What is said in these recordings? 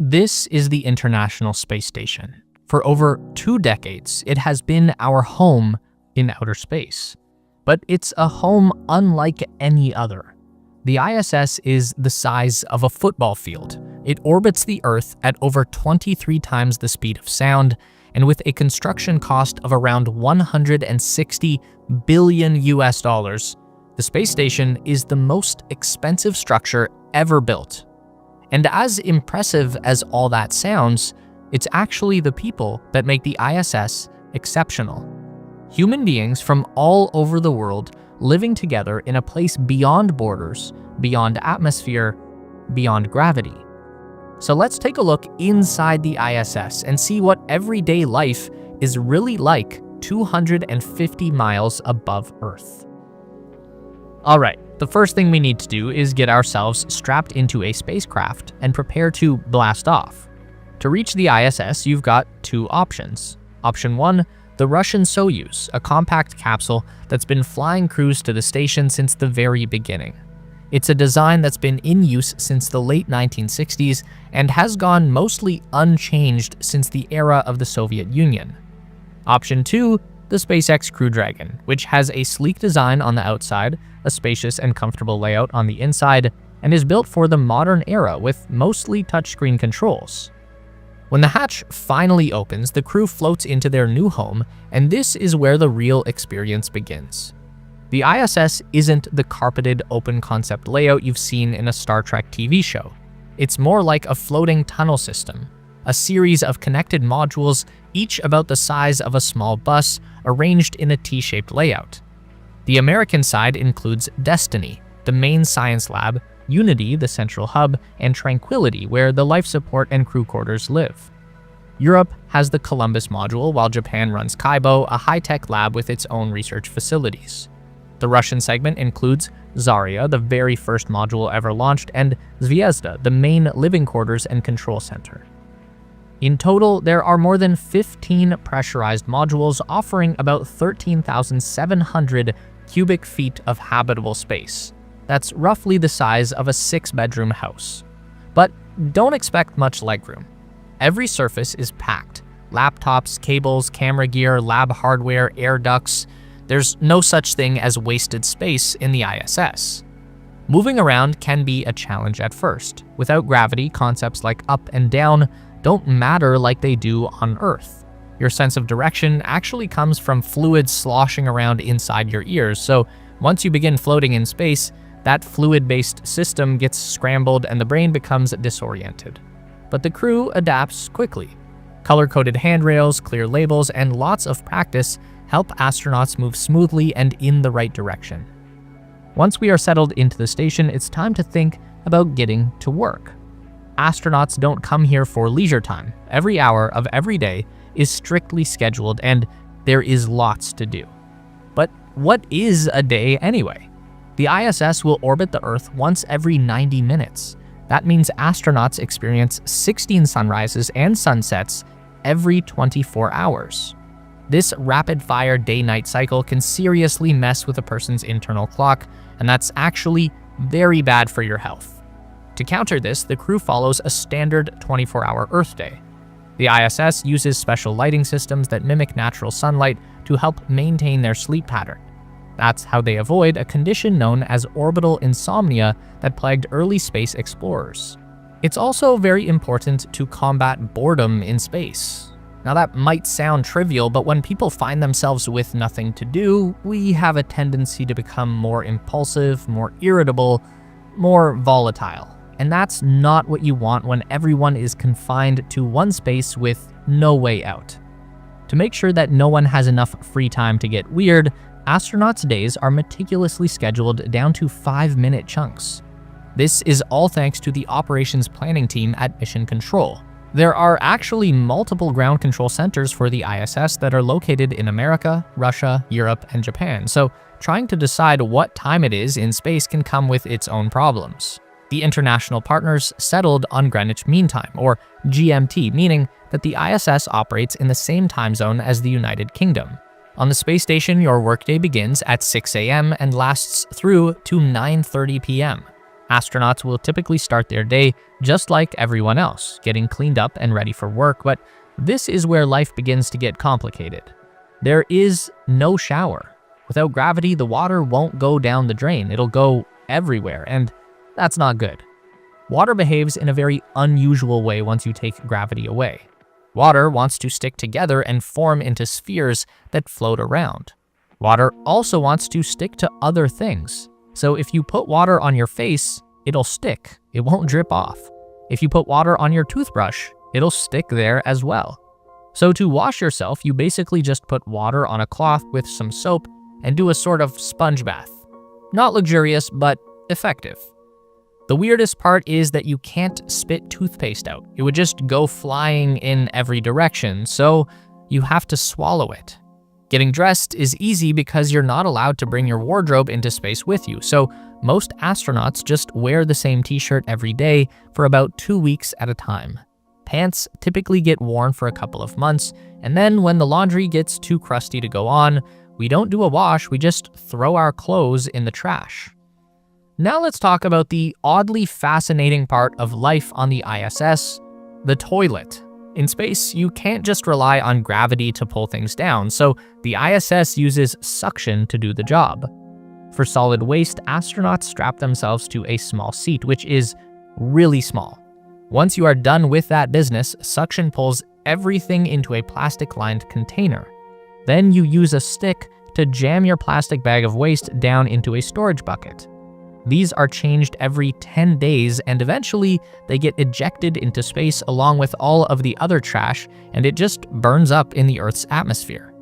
This is the International Space Station. For over 2 decades, it has been our home in outer space. But it's a home unlike any other. The ISS is the size of a football field. It orbits the Earth at over 23 times the speed of sound, and with a construction cost of around $160 billion US, the space station is the most expensive structure ever built. And as impressive as all that sounds, it's actually the people that make the ISS exceptional. Human beings from all over the world living together in a place beyond borders, beyond atmosphere, beyond gravity. So let's take a look inside the ISS and see what everyday life is really like 250 miles above Earth. All right, the first thing we need to do is get ourselves strapped into a spacecraft and prepare to blast off. To reach the ISS, you've got 2 options. Option 1, the Russian Soyuz, a compact capsule that's been flying crews to the station since the very beginning. It's a design that's been in use since the late 1960s and has gone mostly unchanged since the era of the Soviet Union. Option 2, the SpaceX Crew Dragon, which has a sleek design on the outside, a spacious and comfortable layout on the inside, and is built for the modern era with mostly touchscreen controls. When the hatch finally opens, the crew floats into their new home, and this is where the real experience begins. The ISS isn't the carpeted open concept layout you've seen in a Star Trek TV show. It's more like a floating tunnel system, a series of connected modules, each about the size of a small bus, arranged in a T-shaped layout. The American side includes Destiny, the main science lab, Unity, the central hub, and Tranquility, where the life support and crew quarters live. Europe has the Columbus module, while Japan runs Kaibo, a high-tech lab with its own research facilities. The Russian segment includes Zarya, the very first module ever launched, and Zvezda, the main living quarters and control center. In total, there are more than 15 pressurized modules offering about 13,700 cubic feet of habitable space. That's roughly the size of a 6-bedroom house. But don't expect much legroom. Every surface is packed. Laptops, cables, camera gear, lab hardware, air ducts. There's no such thing as wasted space in the ISS. Moving around can be a challenge at first. Without gravity, concepts like up and down don't matter like they do on Earth. Your sense of direction actually comes from fluid sloshing around inside your ears, so once you begin floating in space, that fluid-based system gets scrambled and the brain becomes disoriented. But the crew adapts quickly. Color-coded handrails, clear labels, and lots of practice help astronauts move smoothly and in the right direction. Once we are settled into the station, it's time to think about getting to work. Astronauts don't come here for leisure time. Every hour of every day is strictly scheduled, and there is lots to do. But what is a day anyway? The ISS will orbit the Earth once every 90 minutes. That means astronauts experience 16 sunrises and sunsets every 24 hours. This rapid-fire day-night cycle can seriously mess with a person's internal clock, and that's actually very bad for your health. To counter this, the crew follows a standard 24-hour Earth day. The ISS uses special lighting systems that mimic natural sunlight to help maintain their sleep pattern. That's how they avoid a condition known as orbital insomnia that plagued early space explorers. It's also very important to combat boredom in space. Now that might sound trivial, but when people find themselves with nothing to do, we have a tendency to become more impulsive, more irritable, more volatile. And that's not what you want when everyone is confined to one space with no way out. To make sure that no one has enough free time to get weird, astronauts' days are meticulously scheduled down to 5-minute chunks. This is all thanks to the operations planning team at Mission Control. There are actually multiple ground control centers for the ISS that are located in America, Russia, Europe, and Japan, so trying to decide what time it is in space can come with its own problems. The international partners settled on Greenwich Mean Time, or GMT, meaning that the ISS operates in the same time zone as the United Kingdom. On the space station, your workday begins at 6 a.m. and lasts through to 9:30 p.m. Astronauts will typically start their day just like everyone else, getting cleaned up and ready for work, but this is where life begins to get complicated. There is no shower. Without gravity, the water won't go down the drain. It'll go everywhere, and that's not good. Water behaves in a very unusual way once you take gravity away. Water wants to stick together and form into spheres that float around. Water also wants to stick to other things. So if you put water on your face, it'll stick. It won't drip off. If you put water on your toothbrush, it'll stick there as well. So to wash yourself, you basically just put water on a cloth with some soap and do a sort of sponge bath. Not luxurious, but effective. The weirdest part is that you can't spit toothpaste out. It would just go flying in every direction, so you have to swallow it. Getting dressed is easy because you're not allowed to bring your wardrobe into space with you, so most astronauts just wear the same t-shirt every day for about 2 weeks at a time. Pants typically get worn for a couple of months, and then when the laundry gets too crusty to go on, we don't do a wash, we just throw our clothes in the trash. Now let's talk about the oddly fascinating part of life on the ISS, the toilet. In space, you can't just rely on gravity to pull things down, so the ISS uses suction to do the job. For solid waste, astronauts strap themselves to a small seat, which is really small. Once you are done with that business, suction pulls everything into a plastic-lined container. Then you use a stick to jam your plastic bag of waste down into a storage bucket. These are changed every 10 days, and eventually they get ejected into space along with all of the other trash, and it just burns up in the Earth's atmosphere.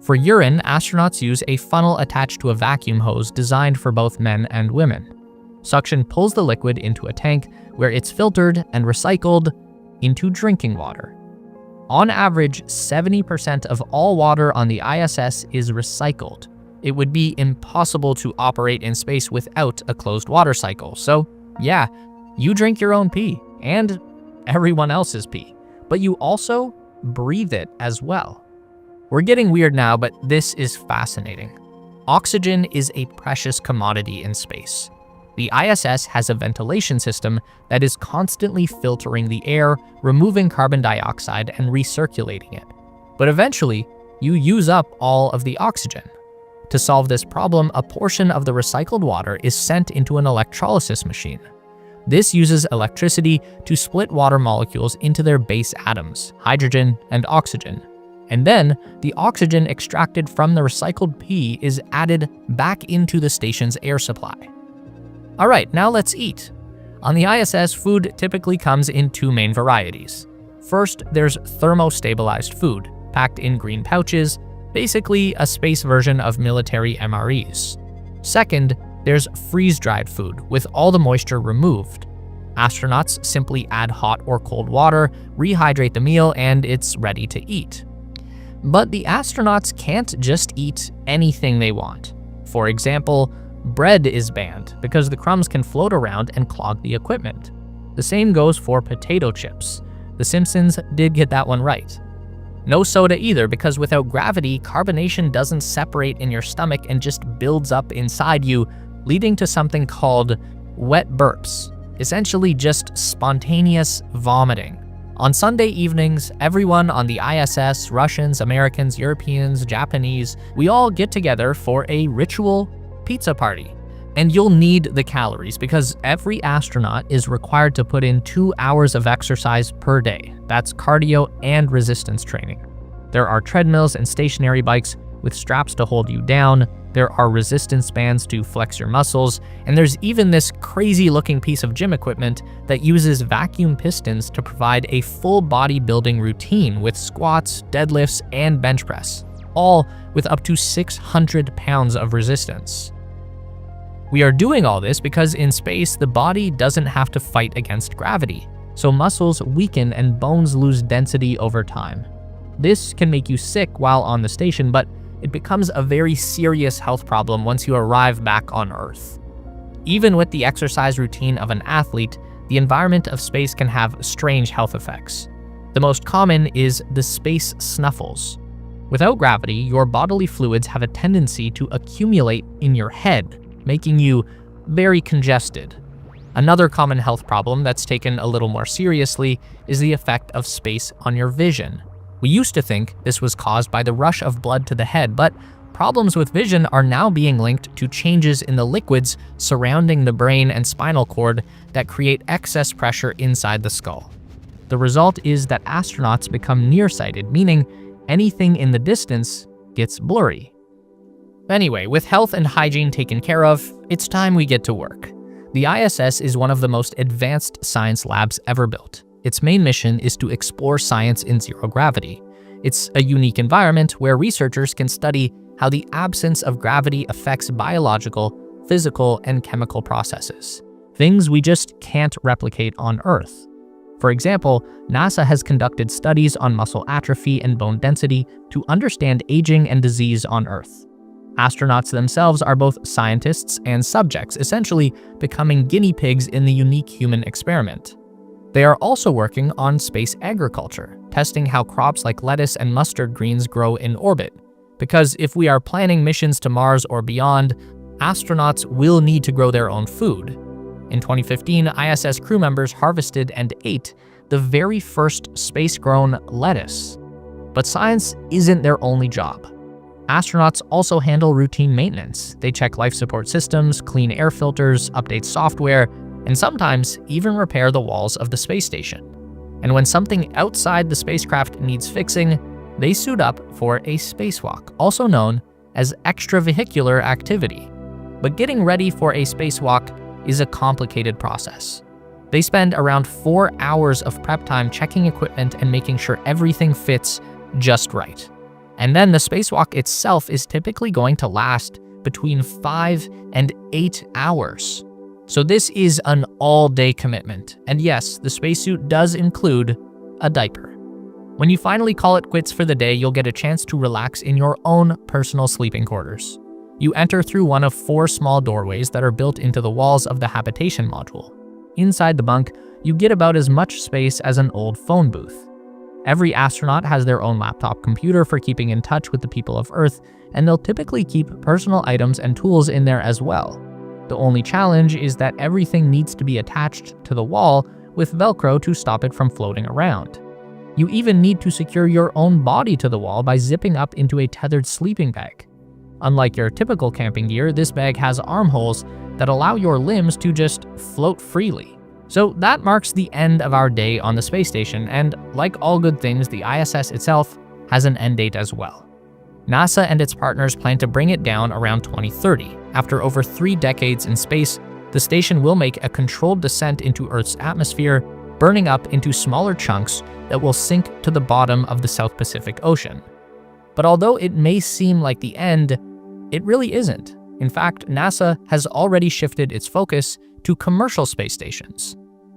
For urine, astronauts use a funnel attached to a vacuum hose designed for both men and women. Suction pulls the liquid into a tank where it's filtered and recycled into drinking water. On average, 70% of all water on the ISS is recycled. It would be impossible to operate in space without a closed water cycle. So yeah, you drink your own pee and everyone else's pee, but you also breathe it as well. We're getting weird now, but this is fascinating. Oxygen is a precious commodity in space. The ISS has a ventilation system that is constantly filtering the air, removing carbon dioxide and recirculating it. But eventually, you use up all of the oxygen. To solve this problem, a portion of the recycled water is sent into an electrolysis machine. This uses electricity to split water molecules into their base atoms, hydrogen and oxygen. And then, the oxygen extracted from the recycled pee is added back into the station's air supply. Alright, now let's eat. On the ISS, food typically comes in two main varieties. First, there's thermostabilized food, packed in green pouches, basically a space version of military MREs. Second, there's freeze-dried food with all the moisture removed. Astronauts simply add hot or cold water, rehydrate the meal, and it's ready to eat. But the astronauts can't just eat anything they want. For example, bread is banned because the crumbs can float around and clog the equipment. The same goes for potato chips. The Simpsons did get that one right. No soda either, because without gravity, carbonation doesn't separate in your stomach and just builds up inside you, leading to something called wet burps, essentially just spontaneous vomiting. On Sunday evenings, everyone on the ISS, Russians, Americans, Europeans, Japanese, we all get together for a ritual pizza party. And you'll need the calories because every astronaut is required to put in 2 hours of exercise per day. That's cardio and resistance training. There are treadmills and stationary bikes with straps to hold you down. There are resistance bands to flex your muscles. And there's even this crazy looking piece of gym equipment that uses vacuum pistons to provide a full bodybuilding routine with squats, deadlifts, and bench press, all with up to 600 pounds of resistance. We are doing all this because in space, the body doesn't have to fight against gravity, so muscles weaken and bones lose density over time. This can make you sick while on the station, but it becomes a very serious health problem once you arrive back on Earth. Even with the exercise routine of an athlete, the environment of space can have strange health effects. The most common is the space snuffles. Without gravity, your bodily fluids have a tendency to accumulate in your head, making you very congested. Another common health problem that's taken a little more seriously is the effect of space on your vision. We used to think this was caused by the rush of blood to the head, but problems with vision are now being linked to changes in the liquids surrounding the brain and spinal cord that create excess pressure inside the skull. The result is that astronauts become nearsighted, meaning anything in the distance gets blurry. Anyway, with health and hygiene taken care of, it's time we get to work. The ISS is one of the most advanced science labs ever built. Its main mission is to explore science in zero gravity. It's a unique environment where researchers can study how the absence of gravity affects biological, physical, and chemical processes, things we just can't replicate on Earth. For example, NASA has conducted studies on muscle atrophy and bone density to understand aging and disease on Earth. Astronauts themselves are both scientists and subjects, essentially becoming guinea pigs in the unique human experiment. They are also working on space agriculture, testing how crops like lettuce and mustard greens grow in orbit. Because if we are planning missions to Mars or beyond, astronauts will need to grow their own food. In 2015, ISS crew members harvested and ate the very first space-grown lettuce. But science isn't their only job. Astronauts also handle routine maintenance. They check life support systems, clean air filters, update software, and sometimes even repair the walls of the space station. And when something outside the spacecraft needs fixing, they suit up for a spacewalk, also known as extravehicular activity. But getting ready for a spacewalk is a complicated process. They spend around 4 hours of prep time checking equipment and making sure everything fits just right. And then the spacewalk itself is typically going to last between 5 and 8 hours. So this is an all-day commitment. And yes, the spacesuit does include a diaper. When you finally call it quits for the day, you'll get a chance to relax in your own personal sleeping quarters. You enter through one of 4 small doorways that are built into the walls of the habitation module. Inside the bunk, you get about as much space as an old phone booth. Every astronaut has their own laptop computer for keeping in touch with the people of Earth, and they'll typically keep personal items and tools in there as well. The only challenge is that everything needs to be attached to the wall with Velcro to stop it from floating around. You even need to secure your own body to the wall by zipping up into a tethered sleeping bag. Unlike your typical camping gear, this bag has armholes that allow your limbs to just float freely. So that marks the end of our day on the space station, and like all good things, the ISS itself has an end date as well. NASA and its partners plan to bring it down around 2030. After over 3 decades in space, the station will make a controlled descent into Earth's atmosphere, burning up into smaller chunks that will sink to the bottom of the South Pacific Ocean. But although it may seem like the end, it really isn't. In fact, NASA has already shifted its focus to commercial space stations.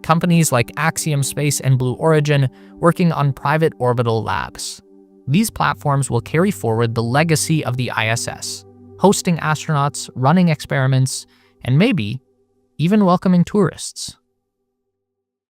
Companies like Axiom Space and Blue Origin working on private orbital labs. These platforms will carry forward the legacy of the ISS, hosting astronauts, running experiments, and maybe even welcoming tourists.